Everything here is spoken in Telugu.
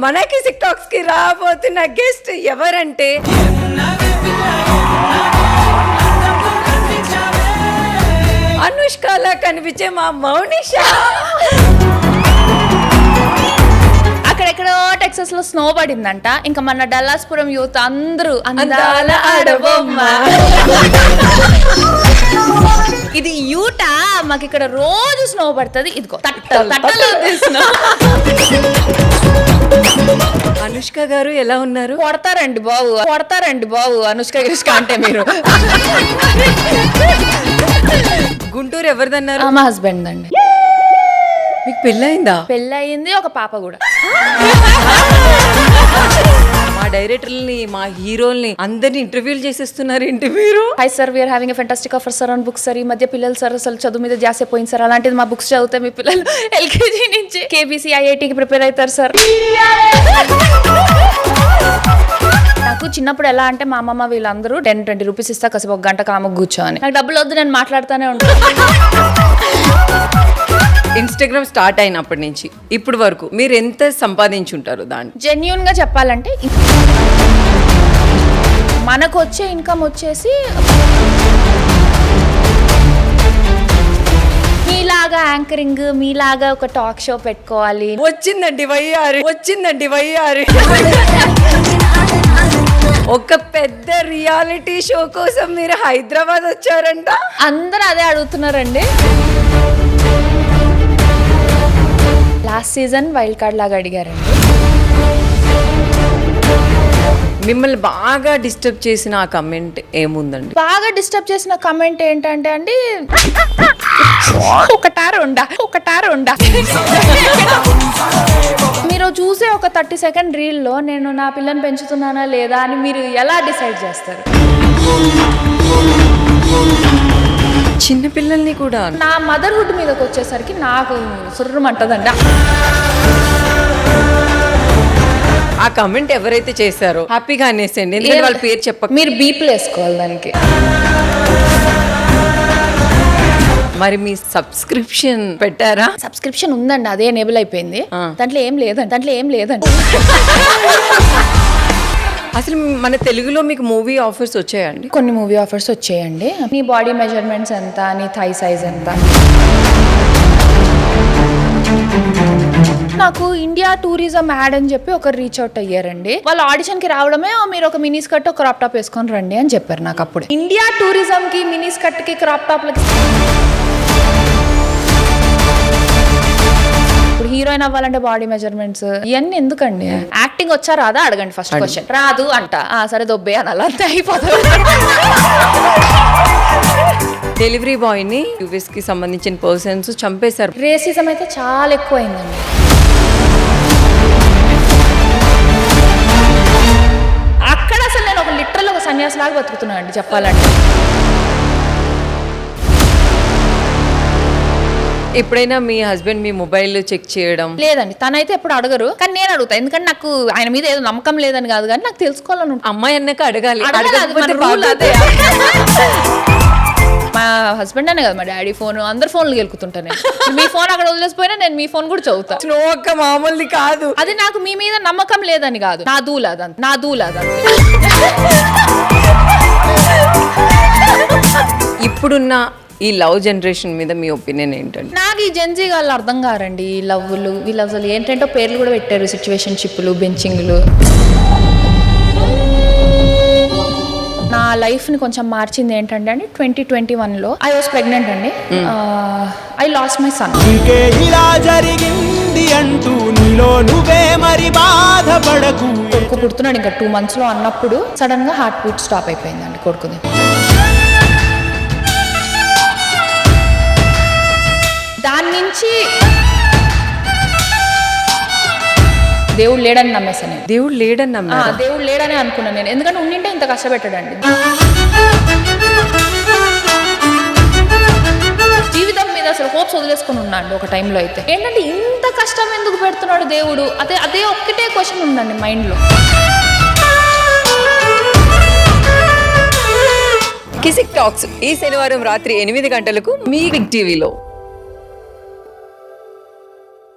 మన కిసిక్ టాక్స్ కి రాబోతున్న గెస్ట్ ఎవరంటే అనుష్కలా కనిపించే మా మౌనిషా. అక్కడెక్కడో టెక్సస్ లో స్నో పడిందంట. ఇంకా మన డల్లాస్పురం యూత్ అందరూ అందాల ఆడబొమ్మ. ఇది యూటా, మాకు ఇక్కడ రోజు స్నో పడుతుంది. ఇదిగో తట్టలో స్నో. అనుష్క గారు ఎలా ఉన్నారు? కొడతారండి బాబు అనుష్క గిష్క అంటే మీరు. గుంటూరు ఎవరిదన్నారు? మా హస్బెండ్ అండి. మీకు పెళ్ళయిందా? పెళ్ళయింది, ఒక పాప కూడా. మా డైరెక్టర్ని, మా హీరోల్ని అందరిని ఇంటర్వ్యూలు చేసేస్తున్నారు ఏంటి మీరు? Hi sir, we are having a fantastic offer sir on books sir. ఈ మధ్య పిల్లలు సార్ అసలు చదువు మీద జాసే పోయింది సార్. అలాంటిది మా బుక్స్ చదివితే మీ పిల్లలు ఎల్కేజీ నుంచి కేబీసీ ఐఐటీకి ప్రిపేర్ అవుతారు సార్. నాకు చిన్నప్పుడు ఎలా అంటే మా అమ్మమ్మ వీళ్ళందరూ 10-20 రూపీస్ ఇస్తా కాసేపు ఒక గంట కామకు కూర్చోని. నాకు డబ్బులు వద్దు, నేను మాట్లాడుతూనే ఉంటాను. ఇన్స్టాగ్రామ్ స్టార్ట్ అయినప్పటి నుంచి ఇప్పుడు వరకు మీరు ఎంత సంపాదించుంటారు దాన్ని? జెన్యూన్ గా చెప్పాలంటే మనకు వచ్చే ఇన్కమ్ వచ్చేసి మీలాగా యాంకరింగ్, మీలాగా ఒక టాక్ షో పెట్టుకోవాలి. వచ్చిందండి వయ్యారి. ఒక పెద్ద రియాలిటీ షో కోసం మీరు హైదరాబాద్ వచ్చారంట. అందరూ అదే అడుగుతున్నారండి. లాస్ట్ సీజన్ వైల్డ్ కార్డ్ లాగా అడిగారండి. మిమ్మల్ని బాగా డిస్టర్బ్ చేసిన ఆ కమెంట్ ఏముందండి? బాగా డిస్టర్బ్ చేసిన కమెంట్ ఏంటంటే అండి, ఒకటారు ఉండా. మీరు చూసే ఒక 30 సెకండ్ రీల్లో నేను నా పిల్లని పెంచుతున్నానా లేదా అని మీరు ఎలా డిసైడ్ చేస్తారు? చిన్న పిల్లల్ని కూడా. నా మదర్హుడ్ మీదకి వచ్చేసరికి నాకు సుర్రమంటదండి. ఆ కమెంట్ ఎవరైతే చేశారో హ్యాపీగా అనేసండి, ఎందుకంటే వాళ్ళ పేరు చెప్పక. మీరు బీప్లు వేసుకోవాలి దానికి. మరి మీ సబ్స్క్రిప్షన్ పెట్టారా? సబ్స్క్రిప్షన్ ఉందండి, అదే ఎనేబుల్ అయిపోయింది. దాంట్లో ఏం లేదండి. అసలు మన తెలుగులో మీకు మూవీ ఆఫర్స్ వచ్చాయండి? కొన్ని మూవీ ఆఫర్స్ వచ్చాయండి. నీ బాడీ మెజర్మెంట్స్ ఎంత, నీ థై సైజ్ ఎంత. నాకు ఇండియా టూరిజం యాడ్ అని చెప్పి ఒకరు రీచ్ అవుట్ అయ్యారండి. వాళ్ళు ఆడిషన్ కి రావడమే, మీరు ఒక మినీ స్కర్ట్ ఒక క్రాప్ టాప్ వేసుకొని రండి అని చెప్పారు నాకు. అప్పుడు ఇండియా టూరిజం కి, మినీ స్కర్ట్ కి, క్రాప్ టాప్ లకి. ఇప్పుడు హీరోయిన్ అవ్వాలంటే బాడీ మెజర్మెంట్స్ ఇవన్నీ ఎందుకండి? యాక్టింగ్ వచ్చా రాదా అడగండి ఫస్ట్ క్వశ్చన్. రాదు అంట, సరే దొబ్బే అని అలా అంతే అయిపోతుంది. డెలివరీ బాయ్ ని యూఎస్ కి సంబంధించిన పర్సన్స్ చంపేశారు. రేసిజం అయితే చాలా ఎక్కువ అయిందండి. అక్కడ అసలు నేను ఒక లిటరల్ ఒక సన్యాసిలాగా బతుకుతున్నాను అండి చెప్పాలంటే. ఎప్పుడైనా మీ హస్బెండ్ మీ మొబైల్ చెక్ చేయడం? లేదండి, తనైతే ఎప్పుడు అడగరు, కానీ నేను అడుగుతా. ఎందుకంటే నాకు ఆయన మీద ఏదో నమ్మకం లేదని కాదు, కానీ నాకు తెలుసుకోవాలని ఉంటుంది. అమ్మాయి అన్నాక అడగాలి. మా హస్బెండ్ అనే కదా మా డాడీ ఫోన్, అందరు ఫోన్లు గెలుకుతుంటాను. మీ ఫోన్ అక్కడ వదిలేసిపోయినా నేను మీ ఫోన్ కూడా చదువుతా. స్లో అక్క మామూలుది కాదు. అది నాకు మీ మీద నమ్మకం లేదని కాదు, నా దూలాదంతే. ఇప్పుడున్న ఈ లవ్ జనరేషన్ మీద మీ ఒపీనియన్ ఏంటండి? నాకు ఈ జెన్జీ వాళ్ళు అర్థం కారండి. ఈ లవ్లు వీళ్ళు అసలు ఏంటంటో పేర్లు కూడా పెట్టారు, సిచ్యువేషన్షిప్లు, బెంచింగ్లు. నా లైఫ్ ని కొంచెం మార్చింది ఏంటంటే అండి, 2021లో ఐ వాస్ ప్రెగ్నెంట్ అండి. I lost my son. కొడుకు పుడుతున్నాడు ఇంకా 2 months లో అన్నప్పుడు సడన్ గా హార్ట్ బీట్ స్టాప్ అయిపోయిందండి కొడుకుది. దాని నుంచి దేవుడు లేడని నమ్మేసాను నేను. దేవుడు లేడని అనుకున్నాను నేను, ఎందుకంటే ఉండింటే ఇంత కష్టపెట్టాడండి. జీవితం మీద అసలు హోప్స్ వదిలేసుకుని ఉన్నాడు ఒక టైంలో. అయితే ఏంటంటే ఇంత కష్టం ఎందుకు పెడుతున్నాడు దేవుడు, అదే ఒక్కటే క్వశ్చన్ ఉందండి మైండ్లో. కిసిక్ టాక్స్ ఈ శనివారం రాత్రి 8 గంటలకు మీ బిగ్ టీవీలో.